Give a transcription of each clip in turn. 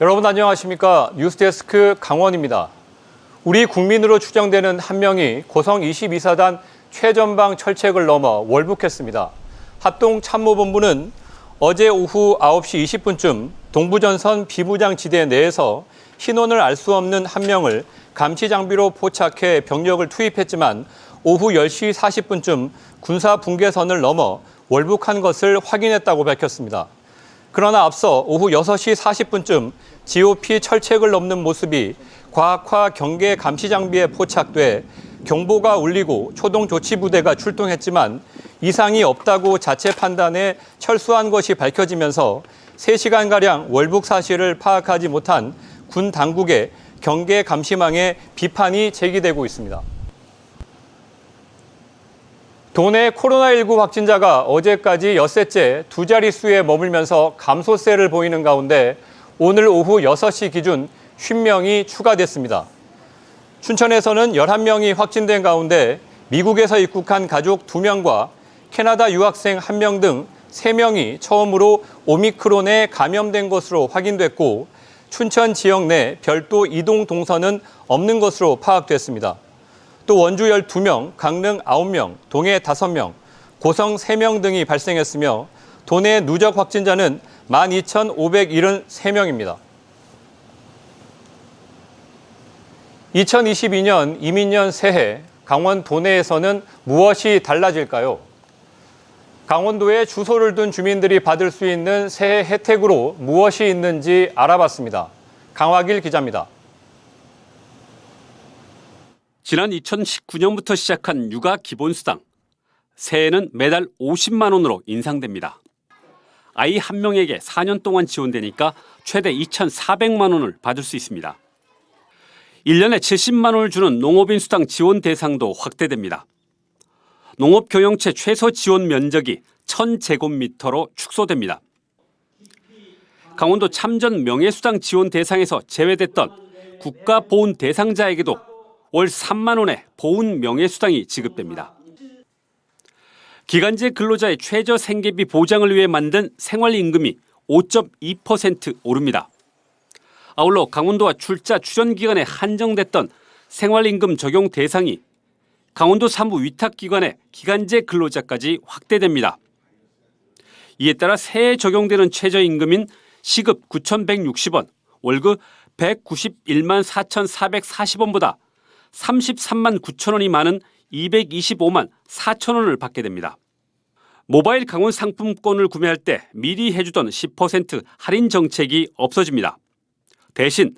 여러분 안녕하십니까? 뉴스데스크 강원입니다. 우리 국민으로 추정되는 한 명이 고성 22사단 최전방 철책을 넘어 월북했습니다. 합동참모본부는 어제 오후 9시 20분쯤 동부전선 비무장지대 내에서 신원을 알 수 없는 한 명을 감시장비로 포착해 병력을 투입했지만 오후 10시 40분쯤 군사분계선을 넘어 월북한 것을 확인했다고 밝혔습니다. 그러나 앞서 오후 6시 40분쯤 GOP 철책을 넘는 모습이 과학화 경계 감시장비에 포착돼 경보가 울리고 초동조치부대가 출동했지만 이상이 없다고 자체 판단해 철수한 것이 밝혀지면서 3시간가량 월북 사실을 파악하지 못한 군 당국의 경계 감시망에 비판이 제기되고 있습니다. 도내 코로나19 확진자가 어제까지 엿새째 두 자릿수에 머물면서 감소세를 보이는 가운데 오늘 오후 6시 기준 50명이 추가됐습니다. 춘천에서는 11명이 확진된 가운데 미국에서 입국한 가족 2명과 캐나다 유학생 1명 등 3명이 처음으로 오미크론에 감염된 것으로 확인됐고 춘천 지역 내 별도 이동 동선은 없는 것으로 파악됐습니다. 또 원주 12명, 강릉 9명, 동해 5명, 고성 3명 등이 발생했으며 도내 누적 확진자는 12,573명입니다. 2022년 이민년 새해 강원 도내에서는 무엇이 달라질까요? 강원도에 주소를 둔 주민들이 받을 수 있는 새해 혜택으로 무엇이 있는지 알아봤습니다. 강화길 기자입니다. 지난 2019년부터 시작한 육아 기본수당. 새해에는 매달 50만 원으로 인상됩니다. 아이 한 명에게 4년 동안 지원되니까 최대 2,400만 원을 받을 수 있습니다. 1년에 70만 원을 주는 농업인수당 지원 대상도 확대됩니다. 농업경영체 최소 지원 면적이 1,000제곱미터로 축소됩니다. 강원도 참전 명예수당 지원 대상에서 제외됐던 국가보훈 대상자에게도 월 3만 원의 보훈 명예수당이 지급됩니다. 기간제 근로자의 최저 생계비 보장을 위해 만든 생활임금이 5.2% 오릅니다. 아울러 강원도와 출자 출연 기간에 한정됐던 생활임금 적용 대상이 강원도 사무 위탁기관의 기간제 근로자까지 확대됩니다. 이에 따라 새해 적용되는 최저임금인 시급 9,160원, 월급 191만 4,440원보다 33만 9천 원이 많은 225만 4천 원을 받게 됩니다. 모바일 강원 상품권을 구매할 때 미리 해주던 10% 할인 정책이 없어집니다. 대신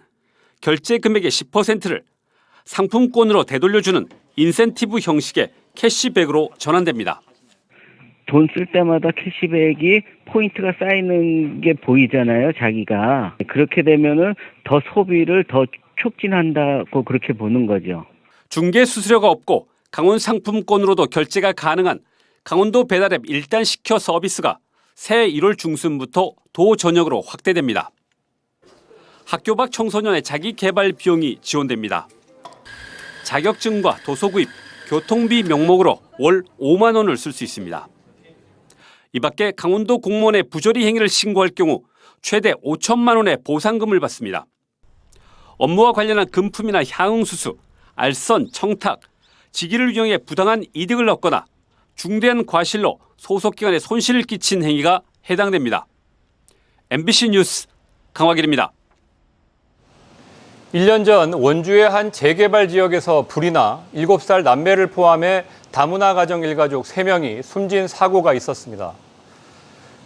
결제 금액의 10%를 상품권으로 되돌려주는 인센티브 형식의 캐시백으로 전환됩니다. 돈 쓸 때마다 캐시백이 포인트가 쌓이는 게 보이잖아요, 자기가. 그렇게 되면은 더 소비를 더 촉진한다고 그렇게 보는 거죠. 중개 수수료가 없고 강원 상품권으로도 결제가 가능한 강원도 배달앱 1단 시켜 서비스가 새해 1월 중순부터 도 전역으로 확대됩니다. 학교 밖 청소년의 자기 개발 비용이 지원됩니다. 자격증과 도서 구입, 교통비 명목으로 월 5만 원을 쓸 수 있습니다. 이 밖에 강원도 공무원의 부조리 행위를 신고할 경우 최대 5천만 원의 보상금을 받습니다. 업무와 관련한 금품이나 향응수수, 알선, 청탁, 직위를 이용해 부당한 이득을 얻거나 중대한 과실로 소속기관에 손실을 끼친 행위가 해당됩니다. MBC 뉴스 강화길입니다. 1년 전 원주의 한 재개발 지역에서 불이 나 7살 남매를 포함해 다문화 가정 일가족 3명이 숨진 사고가 있었습니다.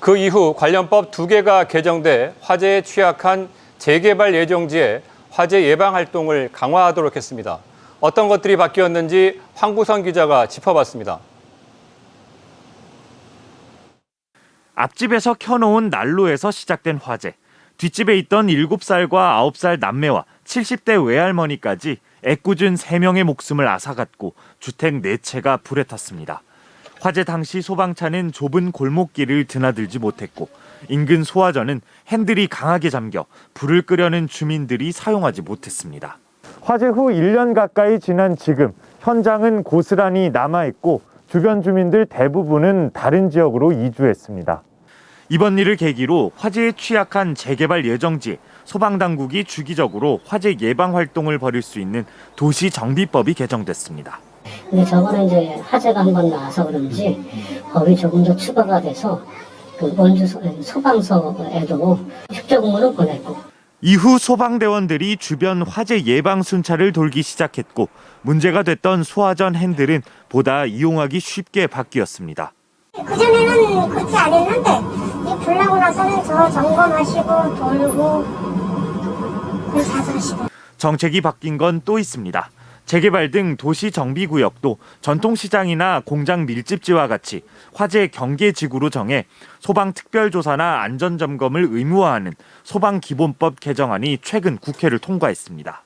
그 이후 관련법 2개가 개정돼 화재에 취약한 재개발 예정지에 화재 예방 활동을 강화하도록 했습니다. 어떤 것들이 바뀌었는지 황구선 기자가 짚어봤습니다. 앞집에서 켜놓은 난로에서 시작된 화재. 뒷집에 있던 7살과 9살 남매와 70대 외할머니까지 애꿎은 3명의 목숨을 앗아갔고 주택 4채가 불에 탔습니다. 화재 당시 소방차는 좁은 골목길을 드나들지 못했고 인근 소화전은 핸들이 강하게 잠겨 불을 끄려는 주민들이 사용하지 못했습니다. 화재 후 1년 가까이 지난 지금 현장은 고스란히 남아있고 주변 주민들 대부분은 다른 지역으로 이주했습니다. 이번 일을 계기로 화재에 취약한 재개발 예정지 소방당국이 주기적으로 화재 예방 활동을 벌일 수 있는 도시정비법이 개정됐습니다. 근데 저번에 이제 화재가 한번 나와서 그런지 법이 조금 더 추가가 돼서 그 원주 소방서에도 협조 공문을 보냈고. 이후 소방대원들이 주변 화재 예방 순찰을 돌기 시작했고 문제가 됐던 소화전 핸들은 보다 이용하기 쉽게 바뀌었습니다. 그전에는 그렇게 안 했는데 이 불 나고 나서는 저 점검하시고 돌고 그걸 다 하시더라고요. 정책이 바뀐 건 또 있습니다. 재개발 등 도시 정비구역도 전통시장이나 공장 밀집지와 같이 화재 경계지구로 정해 소방특별조사나 안전점검을 의무화하는 소방기본법 개정안이 최근 국회를 통과했습니다.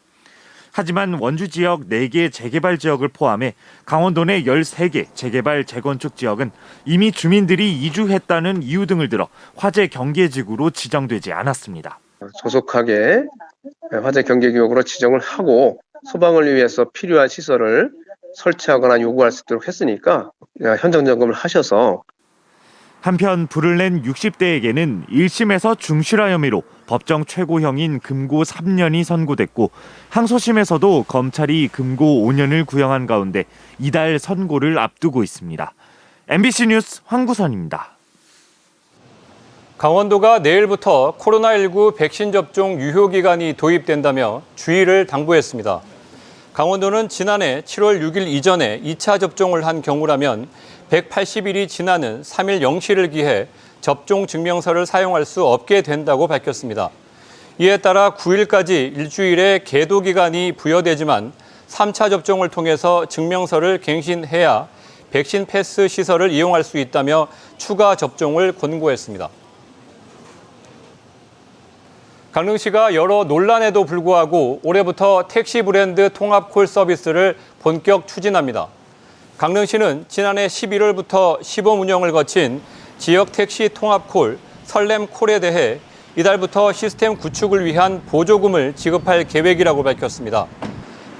하지만 원주 지역 4개 재개발 지역을 포함해 강원도 내 13개 재개발 재건축 지역은 이미 주민들이 이주했다는 이유 등을 들어 화재 경계지구로 지정되지 않았습니다. 조속하게 화재 경계구역으로 지정을 하고 소방을 위해서 필요한 시설을 설치하거나 요구할 수 있도록 했으니까 현장 점검을 하셔서. 한편 불을 낸 60대에게는 1심에서 중실화 혐의로 법정 최고형인 금고 3년이 선고됐고 항소심에서도 검찰이 금고 5년을 구형한 가운데 이달 선고를 앞두고 있습니다. MBC 뉴스 황구선입니다. 강원도가 내일부터 코로나19 백신 접종 유효기간이 도입된다며 주의를 당부했습니다. 강원도는 지난해 7월 6일 이전에 2차 접종을 한 경우라면 180일이 지나는 3일 0시를 기해 접종 증명서를 사용할 수 없게 된다고 밝혔습니다. 이에 따라 9일까지 일주일의 계도 기간이 부여되지만 3차 접종을 통해서 증명서를 갱신해야 백신 패스 시설을 이용할 수 있다며 추가 접종을 권고했습니다. 강릉시가 여러 논란에도 불구하고 올해부터 택시 브랜드 통합콜 서비스를 본격 추진합니다. 강릉시는 지난해 11월부터 시범 운영을 거친 지역 택시 통합콜 설렘콜에 대해 이달부터 시스템 구축을 위한 보조금을 지급할 계획이라고 밝혔습니다.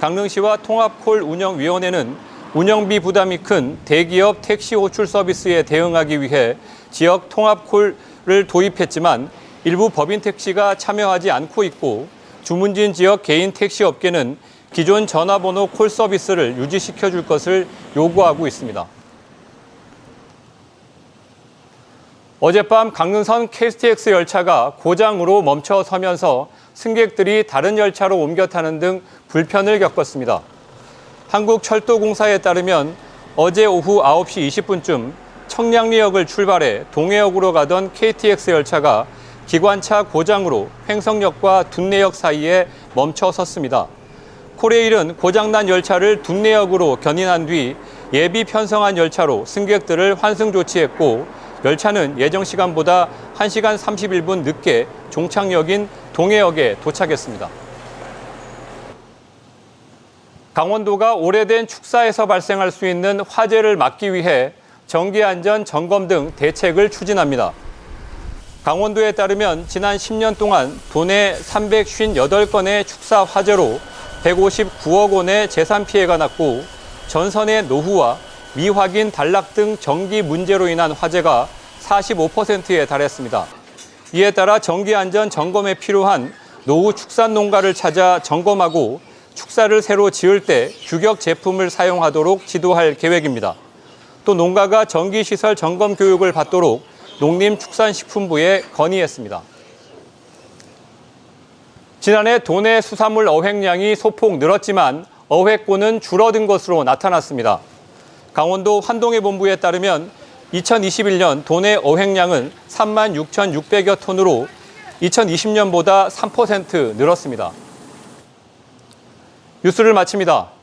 강릉시와 통합콜 운영위원회는 운영비 부담이 큰 대기업 택시 호출 서비스에 대응하기 위해 지역 통합콜을 도입했지만 일부 법인 택시가 참여하지 않고 있고 주문진 지역 개인 택시 업계는 기존 전화번호 콜 서비스를 유지시켜 줄 것을 요구하고 있습니다. 어젯밤 강릉선 KTX 열차가 고장으로 멈춰 서면서 승객들이 다른 열차로 옮겨 타는 등 불편을 겪었습니다. 한국철도공사에 따르면 어제 오후 9시 20분쯤 청량리역을 출발해 동해역으로 가던 KTX 열차가 기관차 고장으로 횡성역과 둔내역 사이에 멈춰 섰습니다. 코레일은 고장난 열차를 둔내역으로 견인한 뒤 예비 편성한 열차로 승객들을 환승 조치했고 열차는 예정 시간보다 1시간 31분 늦게 종착역인 동해역에 도착했습니다. 강원도가 오래된 축사에서 발생할 수 있는 화재를 막기 위해 정기안전 점검 등 대책을 추진합니다. 강원도에 따르면 지난 10년 동안 도내 358건의 축사 화재로 159억 원의 재산 피해가 났고 전선의 노후와 미확인 단락 등 정기 문제로 인한 화재가 45%에 달했습니다. 이에 따라 정기안전 점검에 필요한 노후 축산 농가를 찾아 점검하고 축사를 새로 지을 때 규격 제품을 사용하도록 지도할 계획입니다. 또 농가가 정기시설 점검 교육을 받도록 농림축산식품부에 건의했습니다. 지난해 도내 수산물 어획량이 소폭 늘었지만 어획고는 줄어든 것으로 나타났습니다. 강원도 환동해본부에 따르면 2021년 도내 어획량은 36,600여 톤으로 2020년보다 3% 늘었습니다. 뉴스를 마칩니다.